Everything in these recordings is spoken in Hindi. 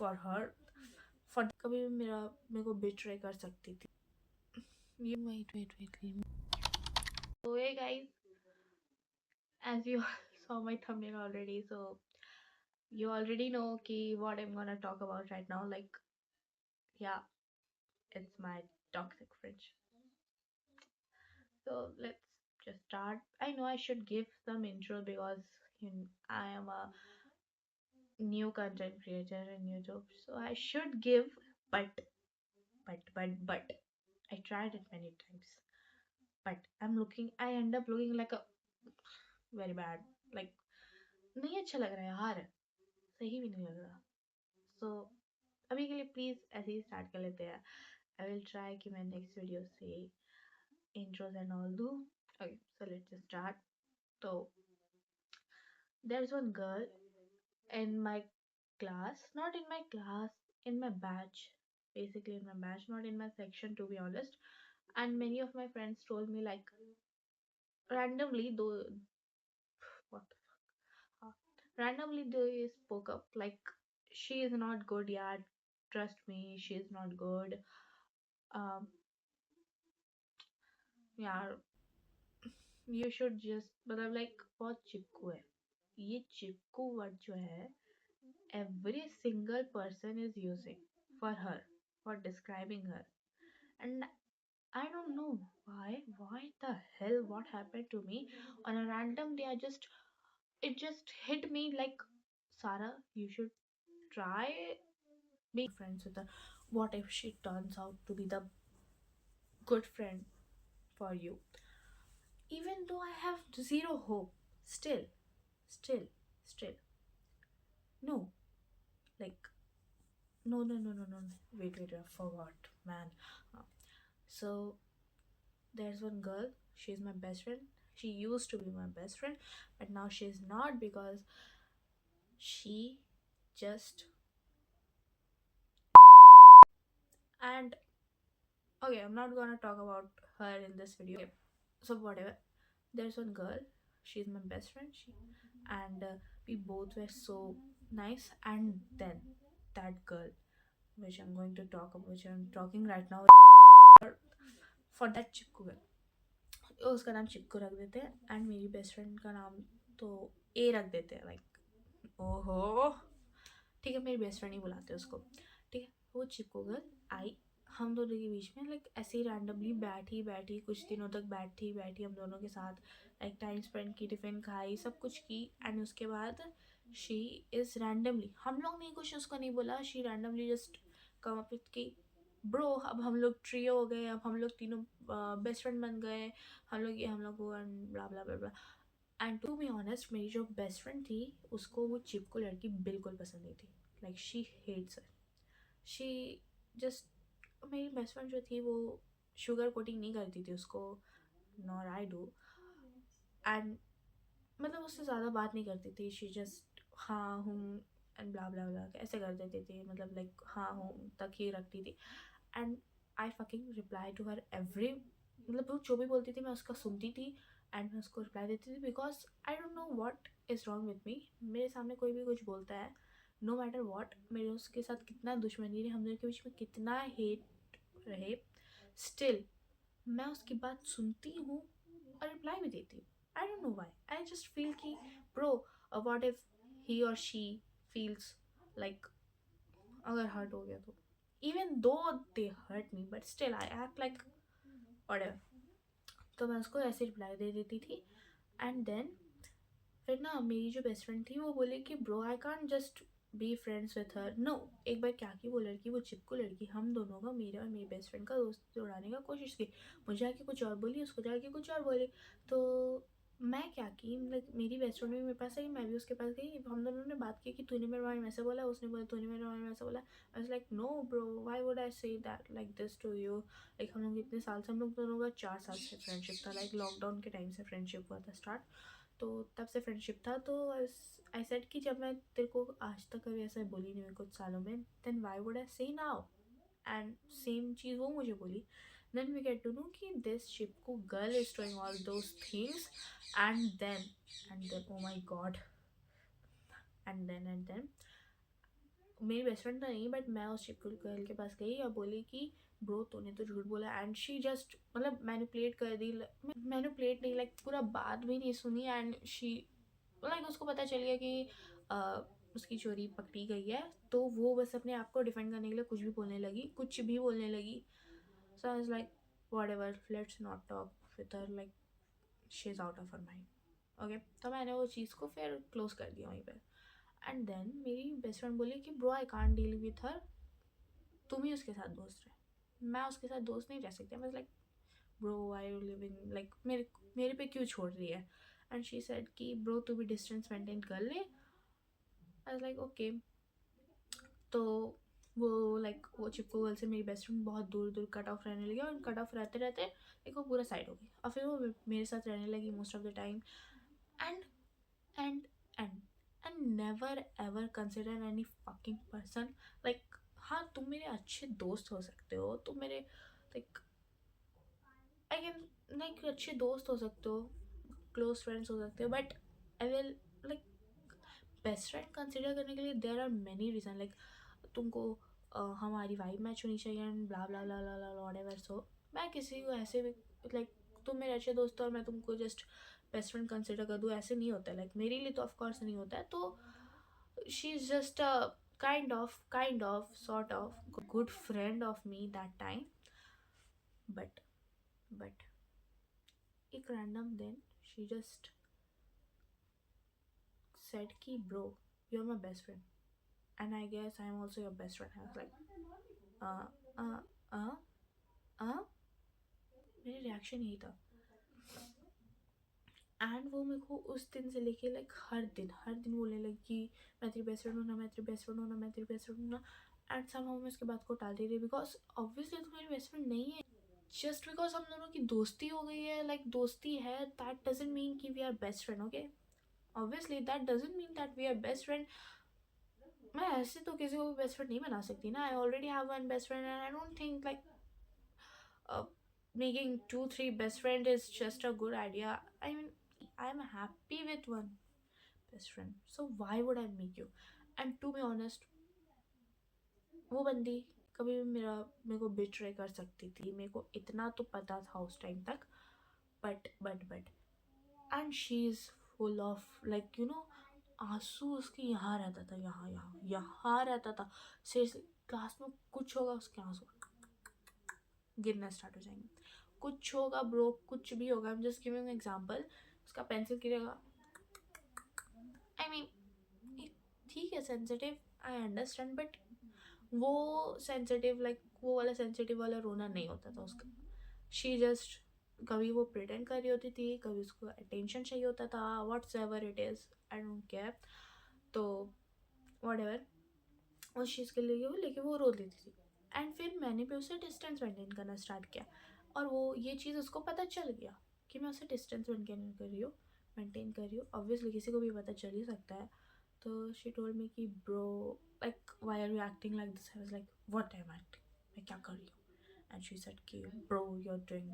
for her. For कभी भी मेरे को betray कर सकती थी. You wait. So hey guys, as you saw my thumbnail already, so you already know ki what I'm gonna talk about right now. Like, yeah, it's my toxic friendship. So let's just start. I know I should give some intro because I am a new content creator in YouTube, so I should give, but but I tried it many times, but I end up looking like a very bad, like नहीं अच्छा लग रहा है यार, सही भी नहीं लग रहा. So अभी के लिए प्लीज ऐसे ही स्टार्ट कर लेते हैं. आई विल ट्राई कि मैं नेक्स्ट वीडियो से intros and all do. Okay, so let's just start. So there's one girl in my class, not in my class, in my batch, basically in my batch, not in my section to be honest. And many of my friends told me like randomly, though, what the fuck? Randomly they spoke up like she is not good, yeah, trust me, she is not good. Um, yeah, you should just, मतलब like बहुत चिपकू है. ये चिपकू वर्ड जो है every single person is using for her, for describing her. And I don't know why the hell, what happened to me on a random day. It just hit me like, Sarah, you should try being friends with her. What if she turns out to be the good friend for you? Even though I have zero hope, still, no, like, no. Wait, I forgot, man. Uh, So there's one girl, she's my best friend. She used to be my best friend, but now she's not because she just. And okay, I'm not gonna talk about her in this video. Okay, so whatever. There's one girl, she's my best friend. And we both were so nice. And then that girl, which I'm going to talk about, which I'm talking right now, for that Chipko girl, उसका नाम चिपकू रख देते हैं. एंड मेरी बेस्ट फ्रेंड का नाम तो ए रख देते हैं, लाइक ओहो, ठीक है, मेरी बेस्ट फ्रेंड ही बुलाते हैं उसको. ठीक है, वो चिपकू गर्ल आई हम दोनों के बीच में, लाइक ऐसे ही रैंडमली बैठी कुछ दिनों तक बैठी हम दोनों के साथ, लाइक टाइम स्पेंड की, टिफिन खाई, सब कुछ की. एंड उसके बाद शी इज़ रैंडमली, हम लोग नहीं कुछ उसको नहीं बोला, she randomly just come up with की ब्रो, अब हम लोग ट्रियो हो गए, अब हम लोग तीनों बेस्ट फ्रेंड बन गए, हम लोग वो, and blah blah blah blah. And to be honest, मेरी जो बेस्ट फ्रेंड थी उसको वो चिपको लड़की बिल्कुल पसंद नहीं थी. Like she hates her. She just, मेरी बेस्ट फ्रेंड जो थी वो शुगर कोटिंग नहीं करती थी उसको, नॉर आई डू. एंड मतलब उससे ज़्यादा बात नहीं करती थी. शी जस्ट हाँ हूँ एंड ब्ला ब्ला ब्ला ऐसे कर देती थी, मतलब लाइक हाँ हूँ तक ही रखती थी. And I fucking reply to her every, मतलब वो जो भी बोलती थी मैं उसका सुनती थी एंड मैं उसको रिप्लाई देती थी. Because I don't know what is wrong with me. मेरे सामने कोई भी कुछ बोलता है, नो मैटर वॉट, मेरे उसके साथ कितना दुश्मनी रही, हम दोनों के बीच में कितना हेट रहे, स्टिल मैं उसकी बात सुनती हूँ और रिप्लाई भी देती हूँ. I don't know why, I just feel कि ब्रो, व्हाट इफ ही और शी फील्स लाइक, अगर हर्ट हो गया तो, even though they hurt me, but still I act like whatever. तो मैं उसको ऐसे रिप्लाई दे देती थी. एंड देन फिर ना मेरी जो बेस्ट फ्रेंड थी वो बोले कि bro I can't just be friends with her. No, एक बार क्या की वो लड़की, वो चिपकू लड़की, हम दोनों का, मेरे और मेरी बेस्ट फ्रेंड का दोस्त उड़ाने का कोशिश की. मुझे आके कुछ और बोली, उसको जाके कुछ और बोली. तो मैं क्या की, लाइक मेरी बेस्ट फ्रेंड भी मेरे पास आई, मैं भी उसके पास गई, हम दोनों ने बात की कि तूने मेरे बारे में ऐसे बोला, उसने बोला तूने मेरे बारे में ऐसे बोला. I was like no bro, why would I say that like this to you. Like हम लोग इतने साल से, हम लोग दोनों का 4 साल से फ्रेंडशिप था, लाइक लॉकडाउन के टाइम से फ्रेंडशिप हुआ था स्टार्ट. तो तब से फ्रेंडशिप था. तो आई सेड कि जब मैं तेरे को आज तक कभी ऐसा बोली नहीं हुई कुछ सालों में, देन व्हाई वुड आई से नाउ. एंड सेम चीज़ वो मुझे बोली. Then we get to know कि दिस चिपकू girl is doing all those things. And then oh my god, and then मेरी बेस्ट फ्रेंड तो नहीं, बट मैं उस चिपकू गर्ल के पास गई और बोली कि ब्रो तूने तो झूठ बोला, एंड शी जस्ट मतलब मैनिपुलेट कर दी, मैनिपुलेट नहीं लाइक पूरा बात भी नहीं सुनी, एंड शी लाइक उसको पता चल गया कि उसकी चोरी पकड़ी गई है, तो वो बस अपने आप को डिफेंड करने के लिए कुछ भी बोलने लगी, कुछ भी बोलने लगी. So I was like whatever, let's not talk with her, like she's out of her mind. Okay, तो मैंने वो चीज़ को फिर क्लोज कर दिया वहीं पे. एंड देन मेरी बेस्ट फ्रेंड बोली कि bro I can't deal with her, तुम ही उसके साथ दोस्त रहे, मैं उसके साथ दोस्त नहीं रह सकती. मैं like bro I you living like मेरे पे क्यों छोड़ रही है. एंड शी सेड कि ब्रो तू भी डिस्टेंस मेंटेन कर ले. आई वाज लाइक ओके. तो वो लाइक वो चिपको गर्ल से मेरी बेस्ट फ्रेंड बहुत दूर दूर कट ऑफ रहने लगी, और कट ऑफ रहते रहते एक वो पूरा साइड हो गई, और फिर वो मेरे साथ रहने लगी most of the time. And and and and never ever consider any fucking person like, हाँ तुम मेरे अच्छे दोस्त हो सकते हो, तुम मेरे लाइक आई कैन लाइक अच्छे दोस्त हो सकते हो, क्लोज फ्रेंड्स हो सकते हो, but I will like best friend consider करने के लिए there are many reason. Like तुमको हमारी वाइब मैच होनी चाहिए and blah blah blah blah whatever. सो मैं किसी को ऐसे भी लाइक तुम मेरे अच्छे दोस्त हो और मैं तुमको जस्ट बेस्ट फ्रेंड कंसिडर कर दूँ, ऐसे नहीं होता है. लाइक मेरे लिए तो ऑफकोर्स नहीं होता है. तो she is just a kind of sort of good friend of me that time. But एक random दिन she just said कि bro you're my best friend and I guess I'm also your best friend. I was like uh uh uh uh मेरा रिएक्शन यही था. एंड वो मेरे को उस दिन से लेके लाइक हर दिन बोलने लगी कि मैं तेरी बेस्ट फ्रेंड हूँ ना, मैं तेरी बेस्ट फ्रेंड हूँ ना, मैं तेरी बेस्ट फ्रेंड हूँ ना. एंड समहाउ मैं उसके बात को टाल दे रही, बिकॉज ऑब्वियसली तो मेरी बेस्ट फ्रेंड नहीं है. जस्ट बिकॉज हम दोनों की दोस्ती हो गई है, लाइक दोस्ती है, दैट डजंट मीन कि we are best friend. Okay, obviously that doesn't mean that we are best friend. मैं ऐसे तो किसी को भी बेस्ट फ्रेंड नहीं बना सकती ना. I already have one best friend and I don't think like making 2-3 best friend is just a good idea. I mean, I'm happy with one best friend, so why would I make you? And to be honest, वो बंदी कभी भी मेरे को बिट्रे कर सकती थी, मेरे को इतना तो पता था उस टाइम तक. But and she is full of like you know आंसू उसके यहाँ रहता था, यहाँ रहता था. सीरियसली क्लास में कुछ होगा उसके आंसू गिरना स्टार्ट हो जाएंगे. कुछ होगा ब्रो, कुछ भी होगा. I am just giving example. उसका पेंसिल गिरेगा. आई मीन ठीक है सेंसिटिव, आई अंडरस्टैंड, बट वो सेंसिटिव लाइक वो वाला सेंसिटिव वाला रोना नहीं होता था उसका. शी जस्ट कभी वो प्रिटेंड कर रही होती थी, कभी उसको अटेंशन चाहिए होता था, what's ever it is, I don't care. तो वॉट एवर उस चीज़ के लिए वो लेके वो रो देती थी. एंड फिर मैंने भी उसे डिस्टेंस मेंटेन करना स्टार्ट किया, और वो ये चीज़ उसको पता चल गया कि मैं उसे डिस्टेंस मेंटेन कर रही हूँ. ऑब्वियसली किसी को भी पता चल ही सकता है. तो शी टोल्ड मी कि bro like why are you acting like this. I was like what I am acting, मैं क्या कर रही हूँ. एंड शी सेड कि bro you are doing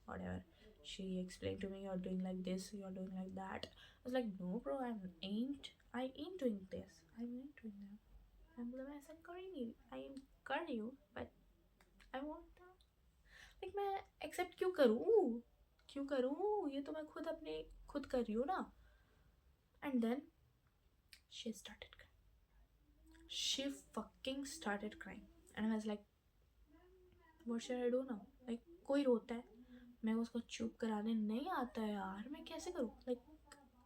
whatever. She explain to me you are doing like this, you are doing like that. I was like no bro I am doing this, I am doing that. मैं ऐसा कर ही नहीं, आई एम कर रही हूँ, बट आई वॉन्ट लाइक मैं एक्सेप्ट क्यों करूँ, ये तो मैं खुद कर रही हूँ ना. And then she started crying. She fucking started crying and I was like what should I do now. like कोई रोता है, मैं उसको चुप कराने नहीं आता है यार, मैं कैसे करूँ. Like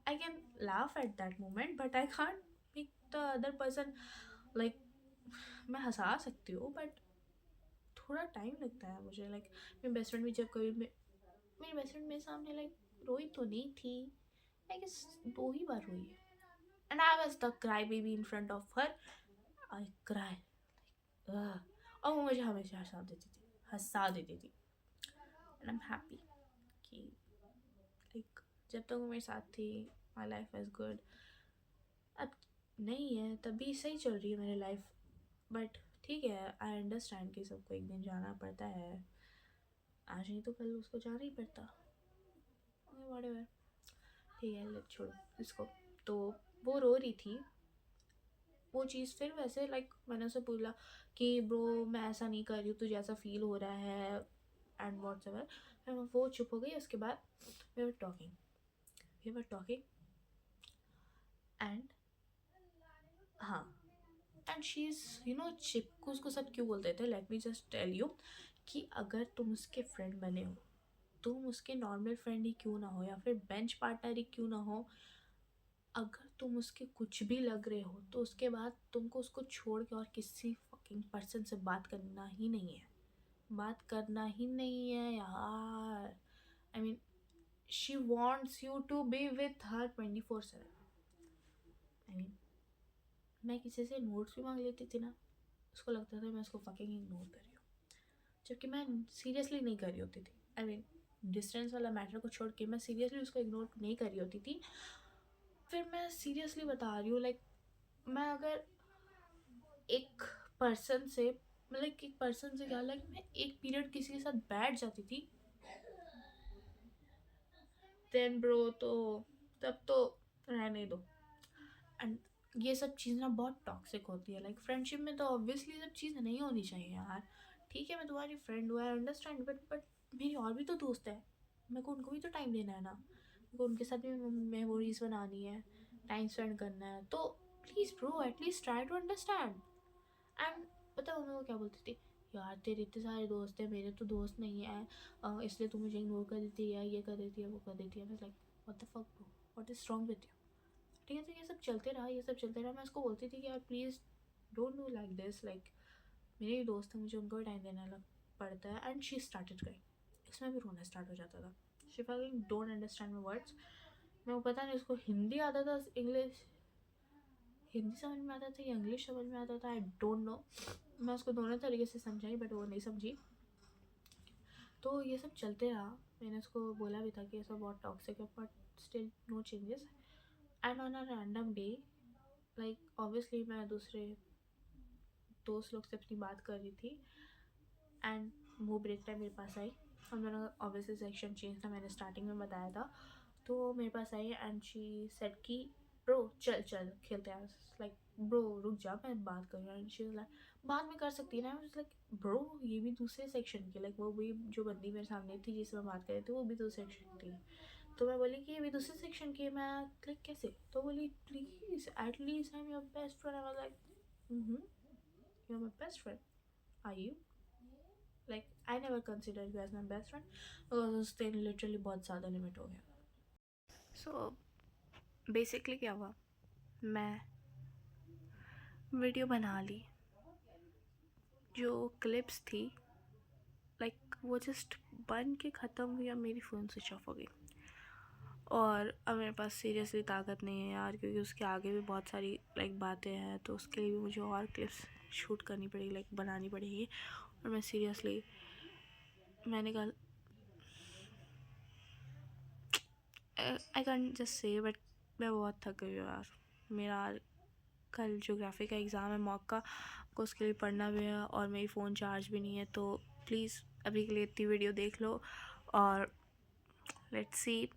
I can laugh at that moment but I can't make the other person like मैं हंसा सकती हूँ बट थोड़ा टाइम लगता है मुझे. लाइक मेरी बेस्ट फ्रेंड भी जब कभी मेरी बेस्ट फ्रेंड मेरे सामने लाइक रोई तो नहीं थी, आई गेस 2 ही बार रोई है. And I was the cry baby in front of her. I cry और वो मुझे हमेशा हंसा देती थी. एंड आई एम हैप्पी कि लाइक जब तक वो मेरे साथ थी माई लाइफ इज़ गुड. अब नहीं है तब भी सही चल रही है मेरी लाइफ. बट ठीक है, आई अंडरस्टैंड कि सबको एक दिन जाना पड़ता है, आज नहीं तो कल उसको जाना ही पड़ता. व्हाटएवर, ठीक है छोड़ो इसको. तो वो रो रही थी वो चीज़ फिर वैसे लाइक मैंने उसे बोला कि ब्रो मैं ऐसा नहीं कर रही हूँ, तुझे ऐसा फील हो रहा है एंड वॉट्स एवर। फिर वो चुप हो गई। उसके बाद वी वर टॉकिंग एंड हाँ, एंड शी इज़ चिपकू उसको सब क्यों बोलते थे, let me just tell you कि अगर तुम उसके फ्रेंड बने हो, तुम उसके नॉर्मल फ्रेंड ही क्यों ना हो या फिर बेंच पार्टनर ही क्यों ना हो, अगर तुम उसके कुछ भी लग रहे हो तो उसके बाद तुमको उसको छोड़ के और किसी फकिंग पर्सन से बात करना ही नहीं है, बात करना ही नहीं है यार। I mean she wants you to be with her 24/7। I mean मैं किसी से नोट्स भी मांग लेती थी ना, उसको लगता था मैं उसको फकिंग इग्नोर कर रही हूँ, जबकि मैं सीरियसली नहीं कर रही होती थी। आई मीन डिस्टेंस वाला मैटर को छोड़ के मैं सीरियसली उसको इग्नोर नहीं कर रही होती थी। फिर मैं सीरियसली बता रही हूँ, लाइक मैं अगर एक पर्सन से क्या, लाइक मैं एक पीरियड किसी के साथ बैठ जाती थी, देन ब्रो तो तब तो रहने दो। एंड ये सब चीज़ ना बहुत टॉक्सिक होती है, लाइक फ्रेंडशिप में तो ऑब्वियसली ये सब चीज़ नहीं होनी चाहिए यार। ठीक है मैं तुम्हारी फ्रेंड हूँ, आई अंडरस्टैंड, बट मेरी और भी तो दोस्त है, मेरे को उनको भी तो टाइम देना है ना, मेरे को उनके साथ भी मेमोरीज बनानी है, टाइम स्पेंड करना है, तो please bro at least try to understand. And पता है वो मेरे को क्या बोलती थी, यार तेरे इतने सारे दोस्त हैं, मेरे तो दोस्त नहीं है, इसलिए तू मुझे इग्नोर कर देती है, ये कर देती है, वो कर देती है। मैं like what the fuck bro, what is wrong with you. ठीक है, तो ये सब चलते रहा। मैं उसको बोलती थी कि यार please don't do like this, like मेरे ही दोस्त हैं, मुझे उनको भी टाइम देना लग पड़ता है। एंड शी स्टार्टेड करिंग, इसमें भी रोना स्टार्ट हो जाता था। She fucking don't understand my words. मेरे को पता नहीं उसको हिंदी आता था, हिंदी समझ में आता था या इंग्लिश समझ में आता था, आई डोंट नो। मैं उसको दोनों तरीके से समझाई बट वो नहीं समझी। तो ये सब चलते रहा। मैंने उसको बोला भी था कि ये सब बहुत टॉक्सिक है, but still no changes. And on a random day, like obviously मैं दूसरे दोस्त लोग से अपनी बात कर रही थी एंड वो ब्रेक टाइम मेरे पास आई। और मैंने ऑब्वियसली सेक्शन चेंज था, मैंने स्टार्टिंग में बताया था। तो वो मेरे पास आई एंड शी सेड कि ब्रो चल चल खेलते हैं। लाइक ब्रो रुक जा, मैं बात कर रही हूँ। शी वाज लाइक बाद में कर सकती है ना। लाइक ब्रो ये भी दूसरे सेक्शन की, लाइक वो भी जो बंदी मेरे सामने थी जिससे मैं बात कर रही थी वो भी दूसरे सेक्शन की। तो मैं बोली कि ये भी दूसरे सेक्शन की है। मैं लाइक कैसे, तो बोली please at least I am your best friend. I was like you are my best friend, are you? Like I never consider you as my best friend, because उस दिन लिटरली बहुत ज़्यादा लिमिट हो गया। सो बेसिकली क्या हुआ, मैं वीडियो बना ली, जो क्लिप्स थी लाइक वो जस्ट बन के ख़त्म हुई और मेरी फ़ोन स्विच ऑफ हो गई। और अब मेरे पास सीरियसली ताकत नहीं है यार, क्योंकि उसके आगे भी बहुत सारी लाइक बातें हैं, तो उसके लिए भी मुझे और क्लिप्स शूट करनी पड़ेगी, लाइक बनानी पड़ेगी। और मैं सीरियसली मैंने कहा I can't just say but मैं बहुत थक गई हूँ यार। मेरा कल ज्योग्राफी का एग्ज़ाम है मॉक का, को उसके लिए पढ़ना भी है और मेरी फ़ोन चार्ज भी नहीं है। तो प्लीज़ अभी के लिए इतनी वीडियो देख लो और लेट्स सी।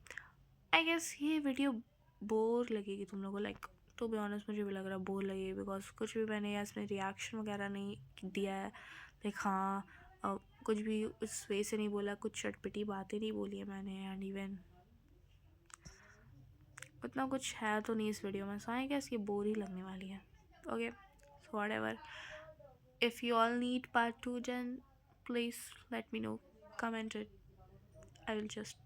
आई गेस ये वीडियो बोर लगेगी तुम लोगों को, लाइक टू बी ऑनेस्ट मुझे भी लग रहा है बोर लगेगी, बिकॉज कुछ भी मैंने इसमें रिएक्शन वगैरह नहीं दिया है। लाइक हाँ कुछ भी उस वे से नहीं बोला, कुछ चटपटी बातें नहीं बोली है मैंने, एंड इवन उतना कुछ है तो नहीं इस वीडियो में। सो आई गेस ये बोर ही लगने वाली है। Okay so whatever, if you all need part 2 then please let me know, comment it, I will just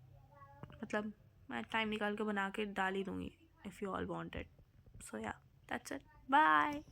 मतलब मैं टाइम निकाल के बना के डाल ही दूँगी if you all want it. So yeah, that's it, bye.